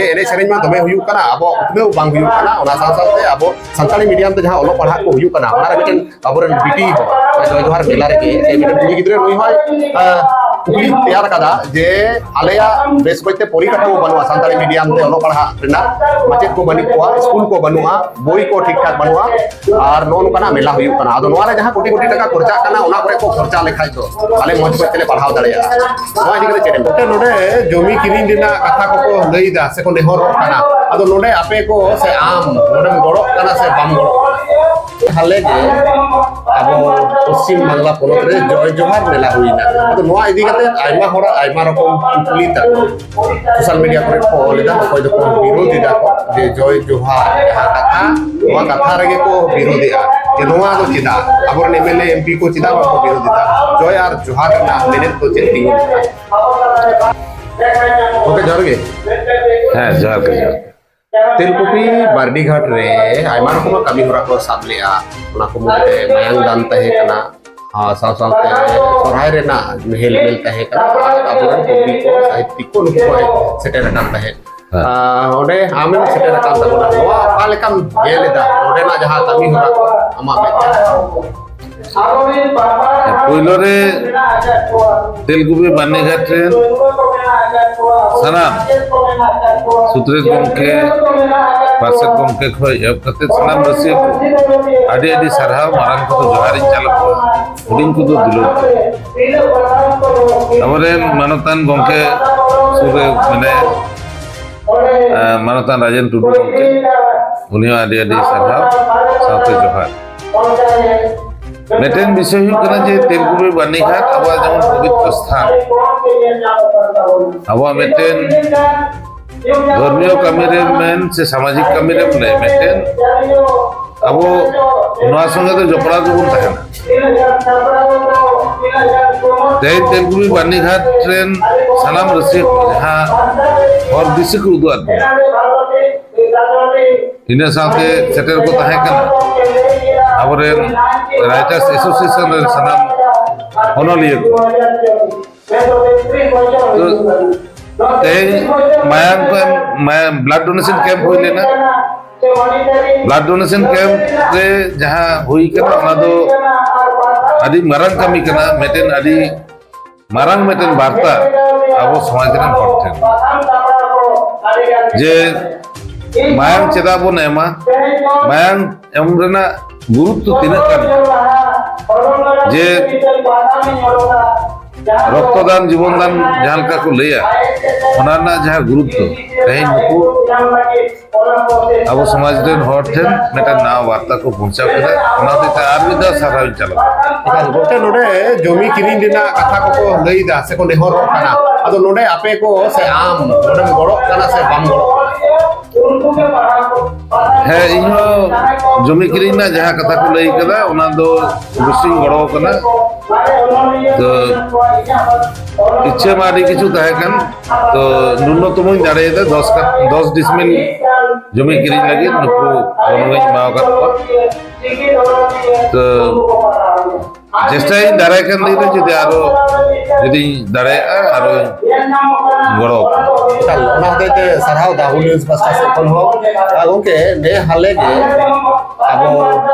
एने सेरेंज मा दमे हुयु कना अब उतमेउ बांग हुयु कना ओना साथ अब संताली मीडियम ते जहां ओलो पढ़ा को हुयु कना ओना रे मिटन अबरन बीटी हो जय जोहार मेला रे के मिटन कुड़ी गिद्रे नुई होय कुड़ी तैयार कदा जे आलेया बेस बइते परिकाठामो बनुआ संताली मीडियम ते ओलो पढ़ा रेना माचेद को बनी कोआ स्कूल को बनुआ बोई को ठीक ठाक बनुआ और नोन कना मेला हुयु कना आदो नोआ रे जहां कोटी कोटी टाका खर्चा कना ओना करे को खर्चा लेखाय तो आले मज बइते पढ़ाव दाड़ेया नोआ इदिके चेरेम ते नोडे जमी किरिन दिना कथा को लईदा से को नेहर कना आदो नोडे आपे को से आम नोडे गड़ो कना से बाम गड़ो हाले जे अब पश्चिम बांग्ला पोनत रे जय जोहार मेला हुईना आदो नोआ इदी कते आइमा होरा आइमा रकम कुली ता सोशल मीडिया करे को लेदा कोई दो को विरोधी दा को जे जय जोहार जहां कथा नोआ कथा रे को विरोधीआ जे नोआ दो चिदा अबर एमएलए एमपी को चिदा को विरोधी दा जय आर जोहार ना मेने तो चेतिंग ओके जरगे हाँ जोहार के जोहार तेलकुपी बारडी घाट रे आइमा रकम कमी होरा को साब लेआ ओना को मुते मायांग दान तहे कना हाँ साव सावते सोराय रे ना हेल मेल तहे कना अबरन कवि को साहित्यिक को नुको को सेटेर कान तहे ओडे आमेन सेटेर कान तबोना नोआ का लेकम गेलेदा ओडे ना जहां कमी होरा को अमा में पुइलो रे तेलकुपी बानी घाट रे सनाम सुत्रेत गमके पार्षद गमके खय एब कते सनाम रसिया को आडी आडी सरहाव मारान को जोहार चालक हुडिंग को दुलो हमरे मानतान गमके सुरे माने मानतान राजन टुडू गमके उनियो आडी आडी सरहाव साथे जोहार मेटेन विषय हुई कना जे तेलकुपी बानी घाट अब जेमन पवित्र स्थान अब मेटेन धर्मीय कमी रे मेन से सामाजिक कमी रे मने मेटेन अब नवा संगे तो जपड़ा गुण तहना ते तेलकुपी बानी घाट ट्रेन सनाम रसिया को जहां और दिस को उदुआत इने साथे सेटर को तहे कना अबरे राइटर्स एसोसिएशन रे सनाम होनलिए को तो ते मायांग को ब्लड डोनेशन कैंप होई लेना ब्लड डोनेशन कैंप रे जहां हुई कना ओना दो आदि मारंग कमी कना मेटेन आदि मारंग मेटेन वार्ता अब समाज रे हटथेन जे मायांग चेदा बन एमा मायांग एमरेना गुरुत्व तीन जे रक्तदान जीवनदान जहां का को लैया ओना जहां गुरुत्व कहीं नुकु अब समाज रे हटथेन मेटा ना वार्ता को पहुंचा करे ओना ते आर विदा साराव चला एखान गोटे नोडे जमी किरिन दिना कथा को लईदा से को नेहर कना आदो नोडे आपे को से आम नोडे गड़ो कना से बाम गड़ो है इहो जमी किरिन ना जहां कथा को लई कदा ओना दो बिसिंग गड़ो कना तो इच्छा मारी किछु तहे कन तो न्यूनतम दाड़े 10 डिसमिल जमी किरिन लगी नुकु बनवई मावका तो चेष्टाई दाड़े कन दी जदि आरो जदि दाड़े आरो गड़ो चल ओना होते सरहाव दा न्यूज़ पास्टा से कोन हो ओके ने हाले गे अब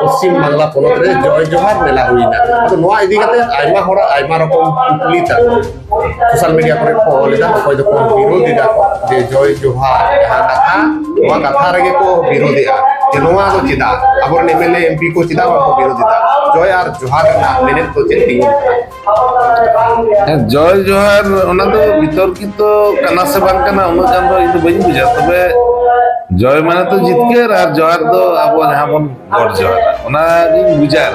पश्चिम बांग्ला पोनत रे जय जोहार मेला हुईना तो नोआ इदी कते आइमा होरा आइमा रकम कुली ता सोशल मीडिया करे को लेदा कोई दो को विरोधी दा जे जय जोहार जहां कथा नोआ कथा रे को विरोधीआ जे नोआ दो चिदा अबर एमएलए एमपी को चिदा को विरोधी दा जय आर जोहार ना मेने तो चेतिंग जय जोहार ओना दो बितर्कित कना से बान कना उन जान दो इदो बई बुझा तबे जय माने तो जितकेर और जोहार दो अब जहां बन गड जोहार ओना दिन बुझार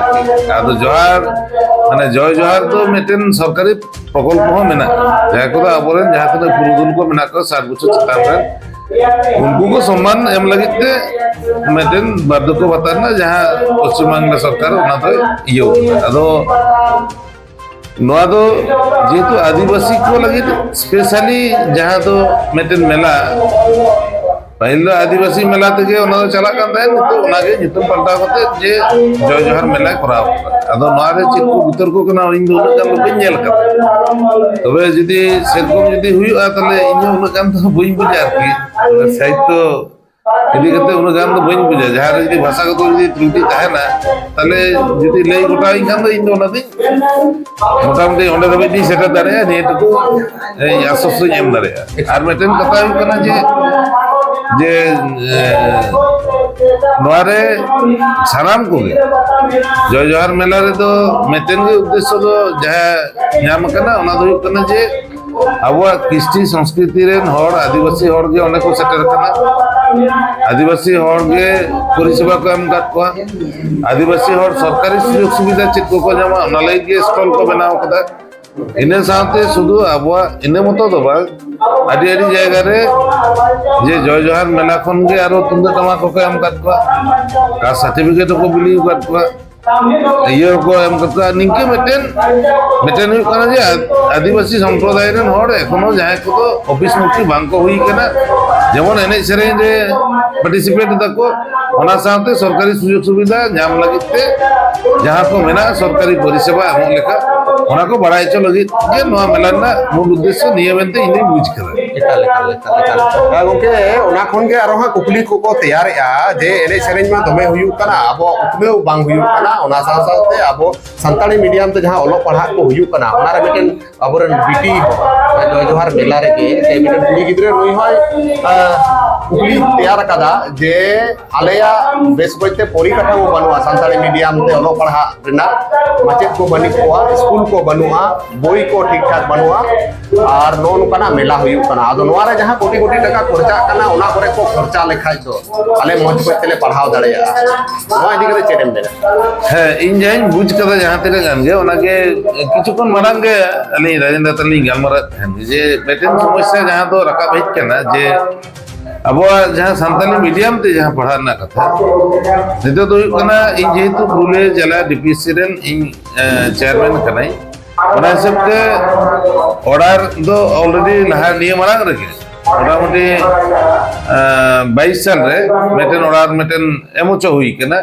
आदो जोहार माने जय जोहार तो मेटेन सरकारी प्रकल्प हो मेना जहां को अबरेन जहां तने पुरुदुल को मेना को 7 बछर चितान रे उनको को सम्मान एम लगिते मेटेन बार्धक्य भत्ता ना जहां पश्चिम बांग्ला सरकार ओना तो इयो आदो नोआ दो जेतु आदिवासी को लगे स्पेशली जहां तो मेटेन मेला पहले दो आदिवासी मेला तक ओना दो चला कान ताहेन नितो ओना गे nyutum paltaw kate je जय जोहार मेला कराव आदो नोआ रे चेद को भीतर को कना इन दो उना गान बाई नेल कदा तबे जदि सेरकम जदि हुयुआ ताले इन उना गान तो बाई बुझा आरकी साहित्य इदी कते उना गान तो बाई बुझा जहां रे जदि भाषा को जदि त्रुटि ताहेना ताले जदि लई गोटा इन खान दो इन दो ओना दि मोटामुटी ओंडे दबे दी सेटा दारे नेटको आसस एम दारे आर मेटेन कथा हुई कना जे नोआरे सानाम को जय जोहार मेला रे तो मेटेन के उद्देश्य दो जहां नाम कना ओना दो हुई कना जे आबुआ कृष्टि संस्कृति रेन हर आदिवासी हर के अनेक को सेटर कना आदिवासी हर के परिसेवा को एम काट को आदिवासी हर सरकारी सुयोग सुविधा चेक को जामा ओना लई के स्टॉल को बनाव कदा इने साथे शुद्ध आबुआ इने मतो दो बा आदि आदि जायगा रे जे जय जोहार मेला खन के आरो तुंदे तमा को एम काट को का सर्टिफिकेट को बिली काट को ये को एम कता निके मेटेन हुई कना जे आदिवासी संप्रदाय रेन हर एखनो जाय को तो ऑफिस मुक्ति बांको हुई कना जेमन एने सेरे रे पार्टिसिपेट दको ओना साथे सरकारी सुयोग सुविधा नाम लगिते जहां को मेना सरकारी परिसेवा एम लेखा ओना को बड़ाई चो लगी जे नोआ मेला ना मूल उद्देश्य नियमनते इने बुझ करा एकाल गोंके ओना खन के आरो हा कुकली को तैयारेआ जे एने सेरेन मा दमे हुयु कना आबो उतनेउ बांग हुयु कना ओना साथे आबो संताली मीडियम ते जहां ओलो पढ़ा को हुयु कना ओना रे मिटेन आबोरन बीटी हो जय जोहार मेला रे के ते मिटेन कुली गिद्रे नुई होय कुकली तैयार कदा जे आलेया बेस बइते परिकाठामो बनुआ संताली मीडियम ते ओलो पढ़ा रेना माचेद को बनी को स्कूल को बनुआ बोई को ठीक ठाक बनुआ और नोन कना मेला हुयु कना आदो नोआ रे जहां कोटी कोटी टाका खर्चा कना ओना करे को खर्चा लेखाय तो आले मौज बइते पढ़ाव दाड़ेया नोआ इदी करे चेडेम देना है इन जाइन बुझ कदा जहां तेरे गान गे ओना के किछुकन मारांग गे अली राजेंद्र तली गालमारा जे बेटेन समस्या जहां तो रकाब हेज कना जे अब जहां संताली मीडियम ते जहां पढ़ाना कथा नितो तो कना इन जेतु बुले जिला डीपीसी रेन इन चेयरमैन कनाई ओना हिसाब के ऑर्डर दो ऑलरेडी लहा निये मारांग रखे मोटामुटी 22 साल रे मेटेन ऑर्डर मेटेन एमोचो हुई कना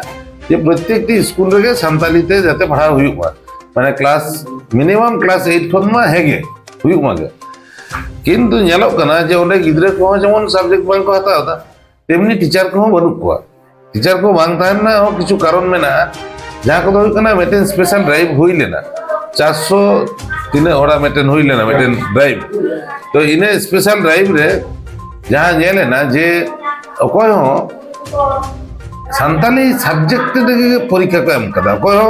ये प्रत्येक टी स्कूल रे संताली ते जाते पढ़ा हुई माने क्लास मिनिमम क्लास 8 खन मा हेगे हुई मागे किंतु नेलो कना जे ओंडे गिद्रे को जेमन सब्जेक्ट बांग को हता होता तेमनी टीचर को बनु को टीचर को बांग तान ना हो किछु कारण मेना जहां को होई कना मेटेन स्पेशल ड्राइव हुई लेना 400 तिने ओडा मेटेन हुई लेना मेटेन ड्राइव तो इने स्पेशल ड्राइव रे जहां नेले ना जे अकोय हो संताली सब्जेक्ट रे परीक्षा को एम कदा अकोय हो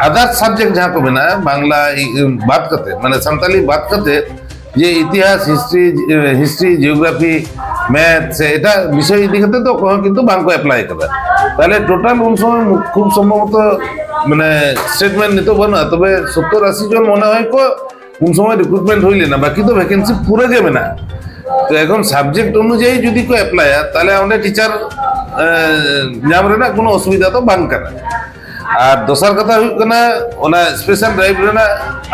अदर सब्जेक्ट जहां को बिना बांग्ला बात करते माने संताली बात करते ये इतिहास हिस्ट्री जियोग्राफी मैथ से एटा विषय इदी करते तो किंतु बांग को अप्लाई करा ताले टोटल उन समय खूब संभवत माने स्टेटमेंट नितो बना तबे 70-80 जन मने হয় को उन समय रिक्रूटमेंट হইলে না বাকি তো ভ্যাকেন্সি পুরো যাবে না তো এখন সাবজেক্ট অনুযায়ী যদি কো অ্যাপ্লাই তাহলে আমাদের টিচার নাম রে না কোনো অসুবিধা তো বাং কানা আর दोसर কথা हुई कना ओना स्पेशल ड्राइव रेना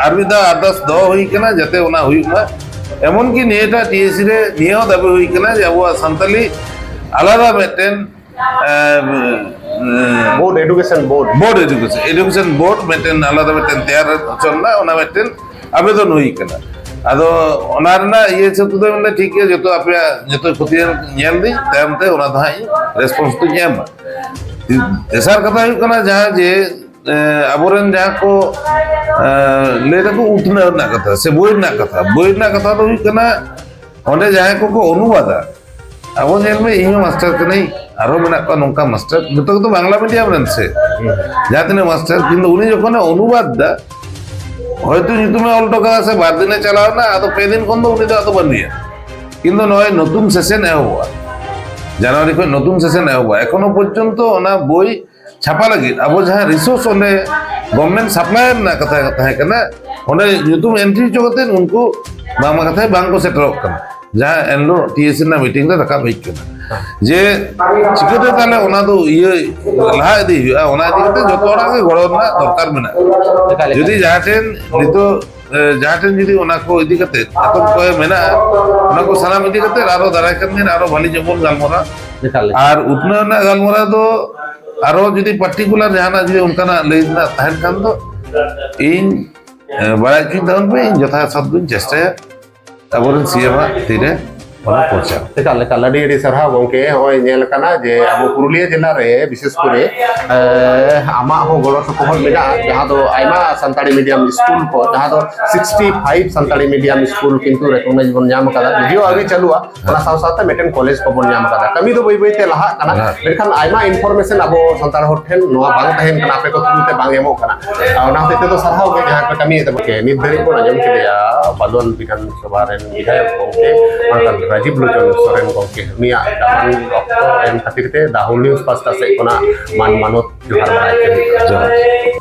आरबिदा आदर्श दो हुई कना जते ओना हुई मा एमन की नेटा टीएससी रे नियो दाबे हुई कना जे अब संताली आलादा मेटेन बोर्ड एजुकेशन बोर्ड मेटेन आलादा मेटेन तैयार चलना ओना मेटेन आवेदन हुई कना आदो ओना रेना ये सब तो मतलब ठीक है जतो आपे जतो खुतियन नेल दी तामते ओना धाई रेस्पॉन्स तो जेम तेसार कथा हुई कना जहां जे अबोरन जहां को लेदा को उठना ना कथा से बोई ना कथा तो हुई कना ओंडे जहां को अनुवादा अब जेल में इहो मास्टर के नहीं आरो मेना को नोंका मास्टर जतो तो बांग्ला मीडियम रेन से जातने मास्टर किंतु उनी जखन अनुवाद दा হয়তো তুমি অল্টো का से 12 দিনে চালাও না আদো 5 দিন কোন উনি তো বন্দিয়া কিন্তু নয় নতুন সেশন হওয়া জানুয়ারি को নতুন সেশন হওয়া এখনো পর্যন্ত ওনা বই ছাপা লাগি আবো যাহা রিসোর্স ওনে गवर्नमेंट सप्लायर ना कथा है कना ओने ᱧᱩᱛᱩᱢ एंट्री चोगते उनको मामा कथा बांग को सेटर कना जहां एनलो टीएससी ना मीटिंग रे रखा भई कना जे चिकते ताले ओना दो ये लहा दी ओना दी कते जतो ओडा के गड़ो ना दरकार मेना यदि जाटेन नितो जहाँ ठेन जुदी उना को इदी करते एतम को मेना उना को सालाम इदी करते आरो दाराय करने आरो भाली जमन गालमोरा निकाल और उतना ना गालमोरा दो आरो जुदी पर्टिकुलर जहाना जुदी उनका ना लेना तहन खान दो इन बड़ा की दाउन पे इन जथा शब्द चेष्टा अब सीएमा तीरे पहुंचा निकाल निकाल अड़ी सरहा गोंके होय नेल कना जे अब पुरुलिया जिला रे विशेष करे आमा हो गलो सपोहर मेना जहां दो आइमा संताड़ी मीडियम स्कूल को जहां दो 65 संताड़ी मीडियम स्कूल किंतु रेकग्नाइज बन नाम कदा वीडियो आगे चलुआ ओना साव साथ मेटेन कॉलेज को बन नाम कदा कमी दो बई बई ते लहा कना लेकिन आइमा इन्फॉर्मेशन अब संताड़ होर ठेन नोआ बांग तहन कना पे को थ्रू ते बांग एमो कना ओना होते तो सरहा हो जहां पे कमी ते के निर्धारित को नाम किया बालोन विधान सभा रे विधायक गोंके राजीव लोचन सोरेन गोंके निया दामान ऑक्टो एम खातिर ते दाहुल न्यूज़ पास्ता से कोना मान मानत जोहार बाय के